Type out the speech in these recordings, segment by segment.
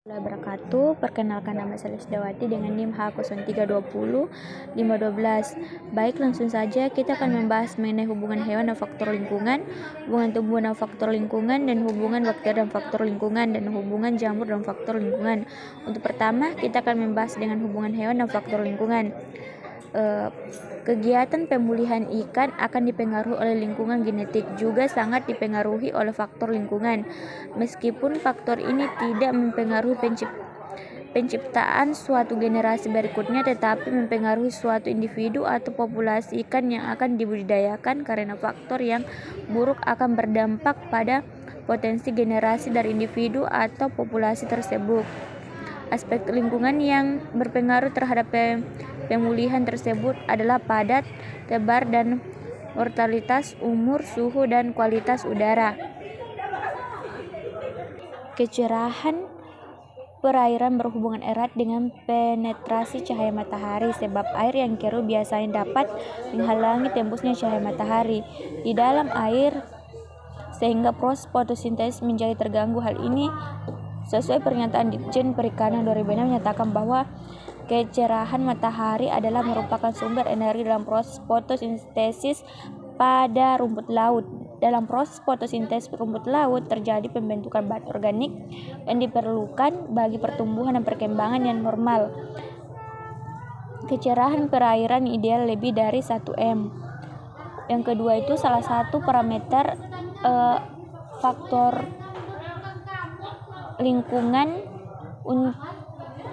Wabarakatuh. Perkenalkan, nama saya Lisdawati dengan NIM H0320 512. Baik, langsung saja kita akan membahas mengenai hubungan hewan dan faktor lingkungan, hubungan tumbuhan dan faktor lingkungan, dan hubungan bakteri dan faktor lingkungan, dan hubungan jamur dan faktor lingkungan. Untuk pertama, kita akan membahas dengan hubungan hewan dan faktor lingkungan. Kegiatan pemulihan ikan akan dipengaruhi oleh lingkungan genetik, juga sangat dipengaruhi oleh faktor lingkungan. Meskipun faktor ini tidak mempengaruhi penciptaan suatu generasi berikutnya, tetapi mempengaruhi suatu individu atau populasi ikan yang akan dibudidayakan, karena faktor yang buruk akan berdampak pada potensi generasi dari individu atau populasi tersebut. Aspek lingkungan yang berpengaruh terhadap pemulihan tersebut adalah padat, tebar, dan mortalitas, umur, suhu, dan kualitas udara. Kecerahan perairan berhubungan erat dengan penetrasi cahaya matahari, sebab air yang keruh biasanya dapat menghalangi tembusnya cahaya matahari di dalam air, sehingga proses fotosintesis menjadi terganggu. Hal ini sesuai pernyataan Ditjen Perikanan 2006 menyatakan bahwa kecerahan matahari adalah merupakan sumber energi dalam proses fotosintesis pada rumput laut. Dalam proses fotosintesis rumput laut terjadi pembentukan bahan organik yang diperlukan bagi pertumbuhan dan perkembangan yang normal. Kecerahan perairan ideal lebih dari 1 m. Yang kedua itu salah satu parameter faktor lingkungan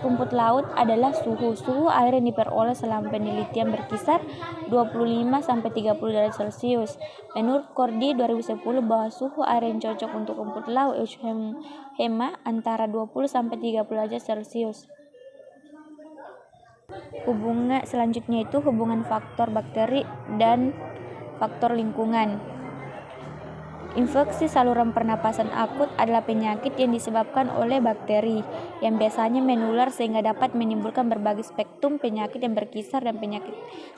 rumput laut adalah suhu. Suhu air yang diperoleh selama penelitian berkisar 25-30 derajat Celcius. Menurut Kordi 2010 bahwa suhu air yang cocok untuk rumput laut Euchema antara 20-30 derajat Celcius. Hubungan selanjutnya itu hubungan faktor bakteri dan faktor lingkungan. Infeksi saluran pernapasan akut adalah penyakit yang disebabkan oleh bakteri yang biasanya menular, sehingga dapat menimbulkan berbagai spektrum penyakit yang berkisar dan penyakit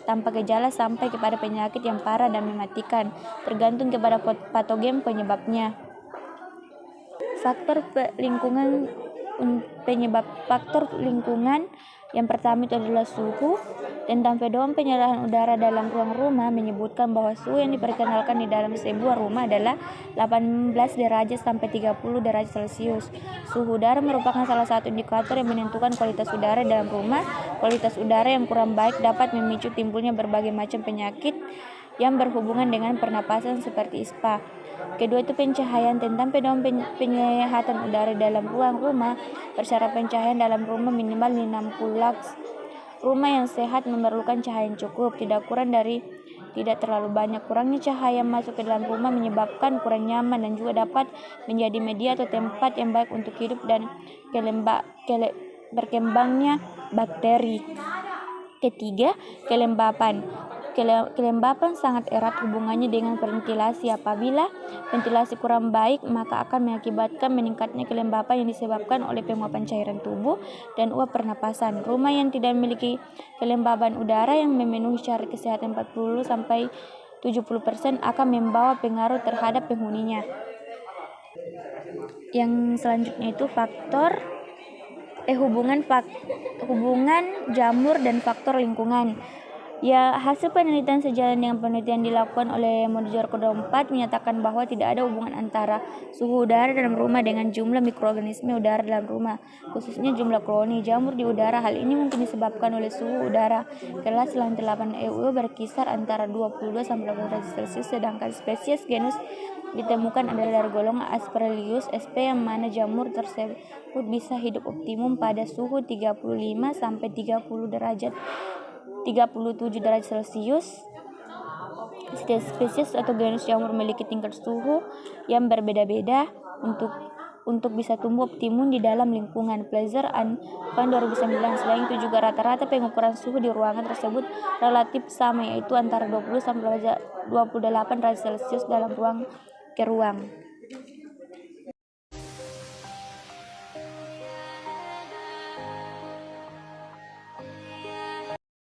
tanpa gejala sampai kepada penyakit yang parah dan mematikan, tergantung kepada patogen penyebabnya. Faktor lingkungan penyebab faktor lingkungan yang pertama itu adalah suhu. Tentang pedoman penyerahan udara dalam ruang rumah menyebutkan bahwa suhu yang diperkenalkan di dalam sebuah rumah adalah 18 derajat sampai 30 derajat Celcius. Suhu udara merupakan salah satu indikator yang menentukan kualitas udara dalam rumah. Kualitas udara yang kurang baik dapat memicu timbulnya berbagai macam penyakit yang berhubungan dengan pernapasan seperti ispa. Kedua itu pencahayaan. Tentang pedoman penyehatan udara dalam ruang rumah, persyarat pencahayaan dalam rumah minimal 60 lux. Rumah yang sehat memerlukan cahaya yang cukup, tidak kurang dari tidak terlalu banyak. Kurangnya cahaya masuk ke dalam rumah menyebabkan kurang nyaman dan juga dapat menjadi media atau tempat yang baik untuk hidup dan berkembangnya bakteri. Ketiga, kelembapan. Kelembapan sangat erat hubungannya dengan ventilasi. Apabila ventilasi kurang baik, maka akan mengakibatkan meningkatnya kelembapan yang disebabkan oleh penguapan cairan tubuh dan uap pernapasan. Rumah yang tidak memiliki kelembapan udara yang memenuhi syarat kesehatan 40-70% akan membawa pengaruh terhadap penghuninya. Yang selanjutnya itu hubungan jamur dan faktor lingkungan. Ya, hasil penelitian sejalan dengan penelitian dilakukan oleh Modjoker 4 menyatakan bahwa tidak ada hubungan antara suhu udara dalam rumah dengan jumlah mikroorganisme udara dalam rumah, khususnya jumlah koloni jamur di udara. Hal ini mungkin disebabkan oleh suhu udara kelas lantai 8 EU berkisar antara 22-18 derajat Celcius, sedangkan spesies genus ditemukan adalah dari golongan Aspergillus sp, yang mana jamur tersebut bisa hidup optimum pada suhu 35-37 derajat Celcius. Setiap spesies atau genus jamur memiliki tingkat suhu yang berbeda-beda untuk bisa tumbuh optimum di dalam lingkungan. Plazer and Pan 2009. Selain itu juga rata-rata pengukuran suhu di ruangan tersebut relatif sama, yaitu antara 20-28 derajat Celcius dalam ruang ke ruang.